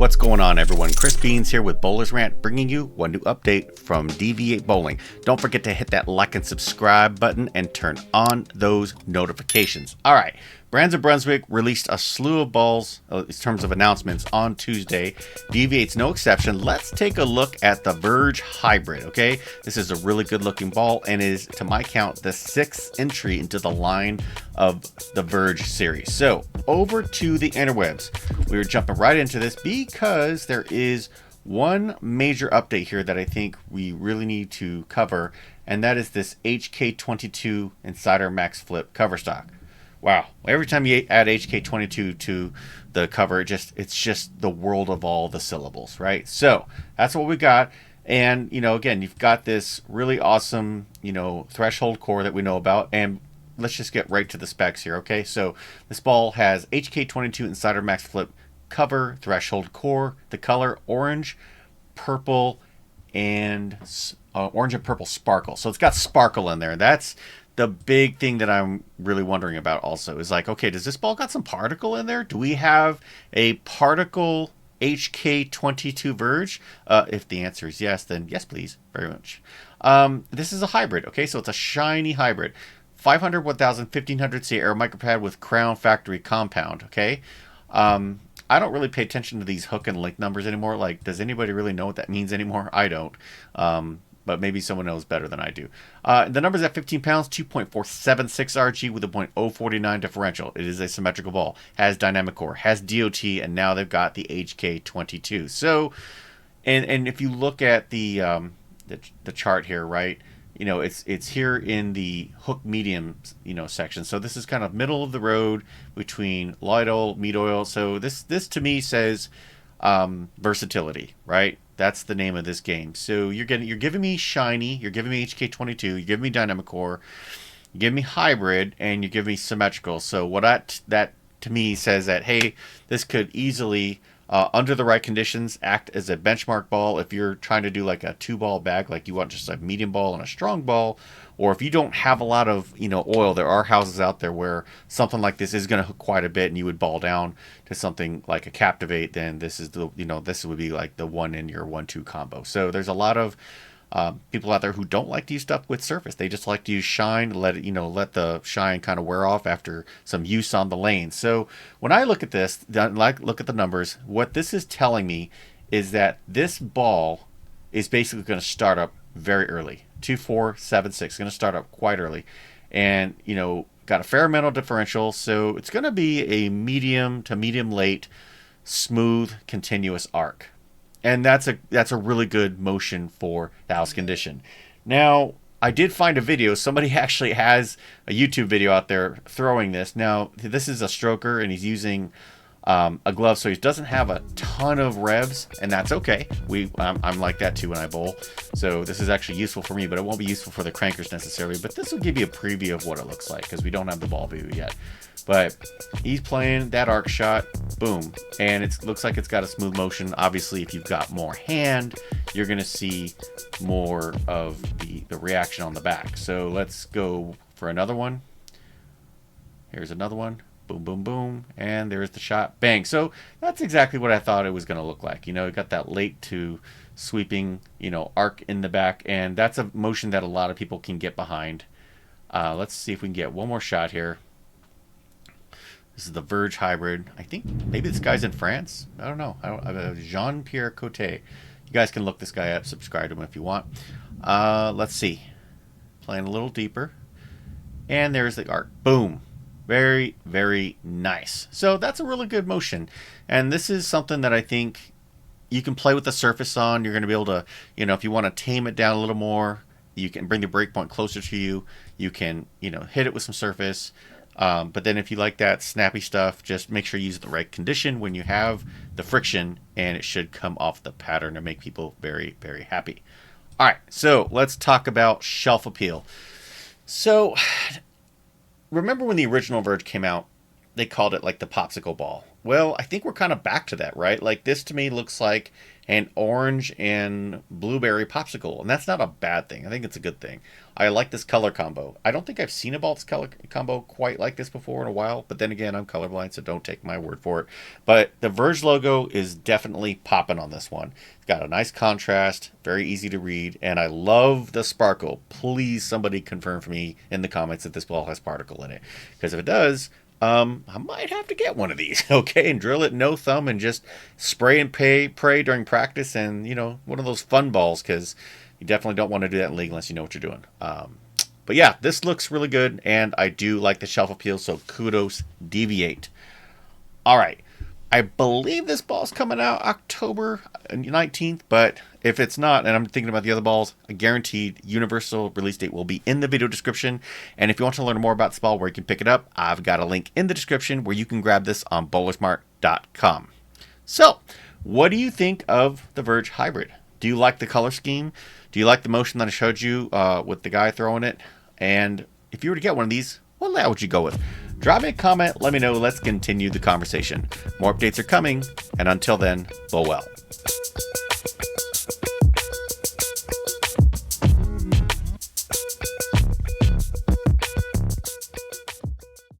What's going on, everyone? Chris Beans here with Bowlers Rant, bringing you one new update from DV8 Bowling. Don't forget to hit that like and subscribe button and turn on those notifications. All right, Brands of Brunswick released a slew of balls in terms of announcements on Tuesday. DV8's no exception. Let's take a look at the VERGE Hybrid, okay? This is a really good looking ball and is, to my count, the 6th entry into the line of the VERGE series. So, over to the interwebs. We're jumping right into this because there is one major update here that I think we really need to cover, and that is this HK22 Insider Max Flip cover stock. Wow, every time you add HK22 to the cover, it's just the world of all the syllables, right? So that's what we got. And, you know, again, you've got this really awesome, you know, threshold core that we know about. And let's just get right to the specs here, okay? So this ball has HK22 Insider Max Flip cover, threshold core, the color orange, purple, and orange and purple sparkle. So it's got sparkle in there. That's the big thing that I'm really wondering about also is like, okay, does this ball got some particle in there? Do we have a particle HK22 Verge? If the answer is yes, then yes, please, very much. This is a hybrid, okay? So it's a shiny hybrid. 500, 1000, 1500 C air micropad with Crown Factory compound, okay? I don't really pay attention to these hook and link numbers anymore. Like, does anybody really know what that means anymore? I don't. But maybe someone knows better than I do. The number's at 15 pounds, 2.476 RG with a .049 differential. It is a symmetrical ball. Has Dynamicore, has DOT, and now they've got the HK22. So, and if you look at the chart here, right? You know, it's here in the hook medium, you know, section. So this is kind of middle of the road between light oil, meat oil. So this to me says versatility, right? That's the name of this game. So you're giving me shiny, you're giving me HK22, you're giving me Dynamicore, you give me hybrid, and you give me symmetrical. So what that to me says that, hey, this could easily, under the right conditions, act as a benchmark ball if you're trying to do like a 2-ball bag, like you want just a medium ball and a strong ball, or if you don't have a lot of, you know, oil. There are houses out there where something like this is going to hook quite a bit, and you would ball down to something like a Captivate. Then this is the, you know, this would be like the one in your 1-2 combo. So there's a lot of people out there who don't like to use stuff with surface. They just like to use shine, let it, you know, let the shine kind of wear off after some use on the lane. So when I look at this, look at the numbers, what this is telling me is that this ball is basically going to start up very early. 2.476, going to start up quite early, and you know, got a fair amount of differential. So it's going to be a medium to medium late, smooth, continuous arc. And that's a really good motion for the house condition. Now, I did find a video. Somebody actually has a YouTube video out there throwing this. Now, this is a stroker, and he's using a glove, so he doesn't have a ton of revs, and that's okay. I'm like that too when I bowl. So this is actually useful for me, but it won't be useful for the crankers necessarily. But this will give you a preview of what it looks like because we don't have the ball view yet. But he's playing that arc shot, boom, and it looks like it's got a smooth motion. Obviously, if you've got more hand, you're going to see more of the reaction on the back. So let's go for another one. Here's another one. Boom, boom, boom, and there's the shot. Bang. So that's exactly what I thought it was going to look like. You know, it got that late to sweeping, you know, arc in the back, and that's a motion that a lot of people can get behind. Let's see if we can get one more shot here. This is the VERGE Hybrid. I think maybe this guy's in France. I don't know. Jean-Pierre Cote. You guys can look this guy up, subscribe to him if you want. Let's see. Playing a little deeper. And there's the arc. Boom. Very, very nice. So that's a really good motion. And this is something that I think you can play with the surface on. You're going to be able to, you know, if you want to tame it down a little more, you can bring the breakpoint closer to you. You can, you know, hit it with some surface. But then if you like that snappy stuff, just make sure you use the right condition when you have the friction, and it should come off the pattern and make people very, very happy. All right, so let's talk about shelf appeal. So remember when the original Verge came out, they called it like the popsicle ball. Well, I think we're kind of back to that, right? Like this to me looks like an orange and blueberry popsicle, and that's not a bad thing. I think it's a good thing. I like this color combo. I don't think I've seen a Balt's color combo quite like this before in a while, but then again, I'm colorblind, so don't take my word for it. But the Verge logo is definitely popping on this one. It's got a nice contrast, very easy to read, and I love the sparkle. Please, somebody confirm for me in the comments that this ball has sparkle in it, because if it does, I might have to get one of these, okay, and drill it no thumb and just spray and pray during practice, and one of those fun balls, because you definitely don't want to do that in league unless you know what you're doing. But yeah, this looks really good, and I do like the shelf appeal, so kudos DV8. All right, I believe this ball's coming out October 19th, but if it's not, and I'm thinking about the other balls, a guaranteed universal release date will be in the video description. And if you want to learn more about this ball, where you can pick it up, I've got a link in the description where you can grab this on bowlersmart.com. So, what do you think of the Verge Hybrid? Do you like the color scheme? Do you like the motion that I showed you with the guy throwing it? And if you were to get one of these, what layout would you go with? Drop me a comment, let me know, let's continue the conversation. More updates are coming, and until then, bowl well.